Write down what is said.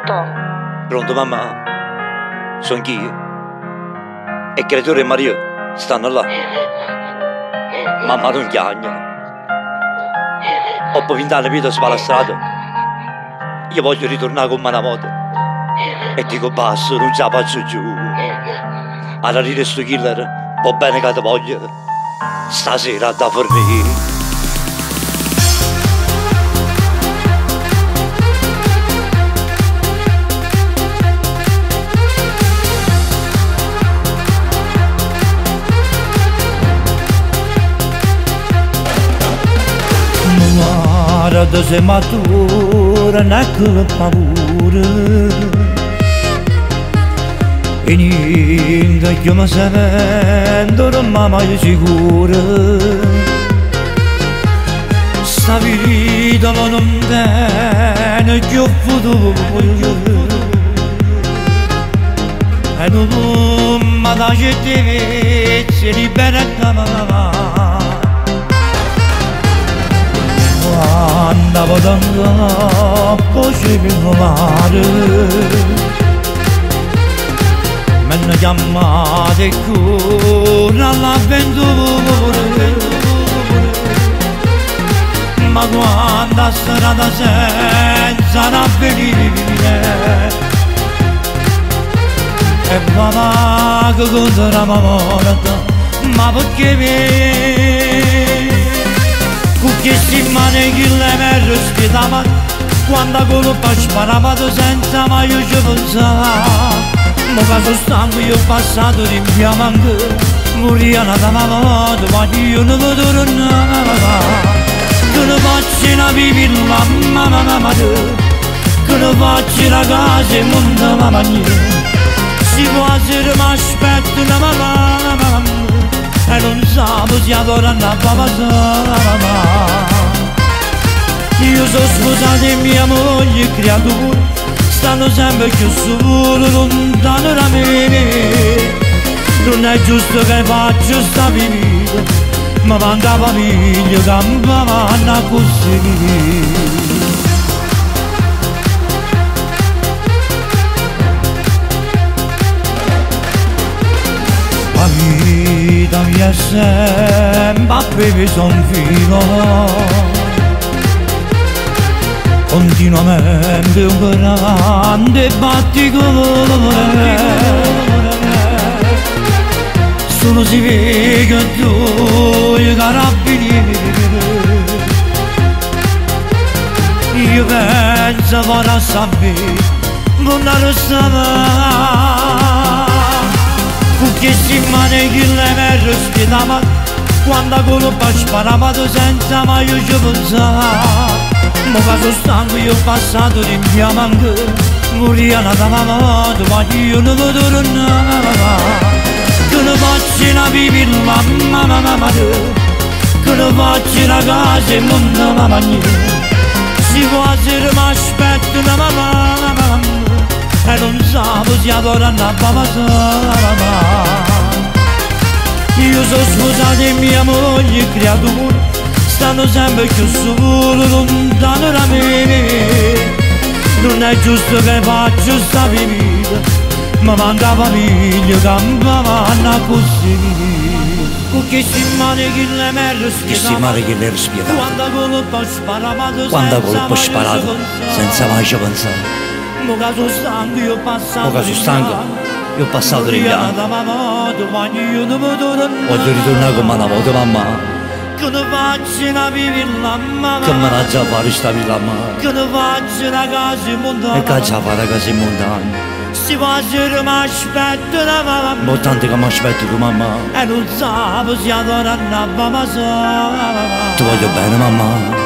Pronto? Pronto mamma? Sono chi? E creatore e Maria stanno là. Mamma non chiagna. Ho poi 20 anni vedo sulla strada. Io voglio ritornare con una moto. E dico basta, non ce la faccio giù. Alla ride sto killer, va bene che ti voglio. Stasera da fornire. Arada se matura naquela paura E ninguém que me sabendo de mamma io sicura Sta vita ma non bene che ho futuro E non mi dà certezza di bene mamma Andavo d'andare vicino mare Mi hanno chiamato e corro all'avventura Ma quando a strada senza l'avvenire E mamma che contro la morte Ma perché me Con queste mani che le mi respirava Quando colpa sparava senza mai io ci pensavo Ma caso stanco io ho passato di mia manca Moria una dama moto ma io non vedo tornare Che ne faccio una vivilla mamma Che ne faccio una casa e mondo mamma mia Si può essere mi aspetto una mamma E non sapevo se adoro andava a passare Io sono sposato e mia moglie e creatura Stanno sempre più solo, lontano da me Non è giusto che faccio sta vita Ma manca famiglia che mi vanno così La mia è sempre a bevi son filo Continuamente un grande batticore Sono si vede due carabinieri Io penso ora a sapere non lo sapere Con queste mani che le mi respirava Quando colpa sparava senza mai io ci pensavo Ma caso stanco io ho passato di mia manca Moria una dama moto ma io non vedo tornare Che ne faccio una vivilla mamma Che ne faccio una casa e mondo mamma mia Si può essere mi aspetto una mamma E non sapevo se adoro andava a passare Io sono sposato e mia moglie e creatura Stanno sempre più solo, lontano da me Non è giusto che faccio sta vita Ma manca famiglia che mi vanno così Con queste mani che le mi respirava Quando colpo sparato senza mai ci pensare Ma caso stanco io ho passato di piano Voglio ritornare con una moto mamma Che ne faccio una vivilla mamma Che me la già fare sta villa mamma Che ne faccio una casa in montagna E che già fare una casa in montagna Si può essere mi aspetto una mamma Ma tanto che mi aspetto tu mamma E non sapevo se adoro andava a passare Ti voglio bene mamma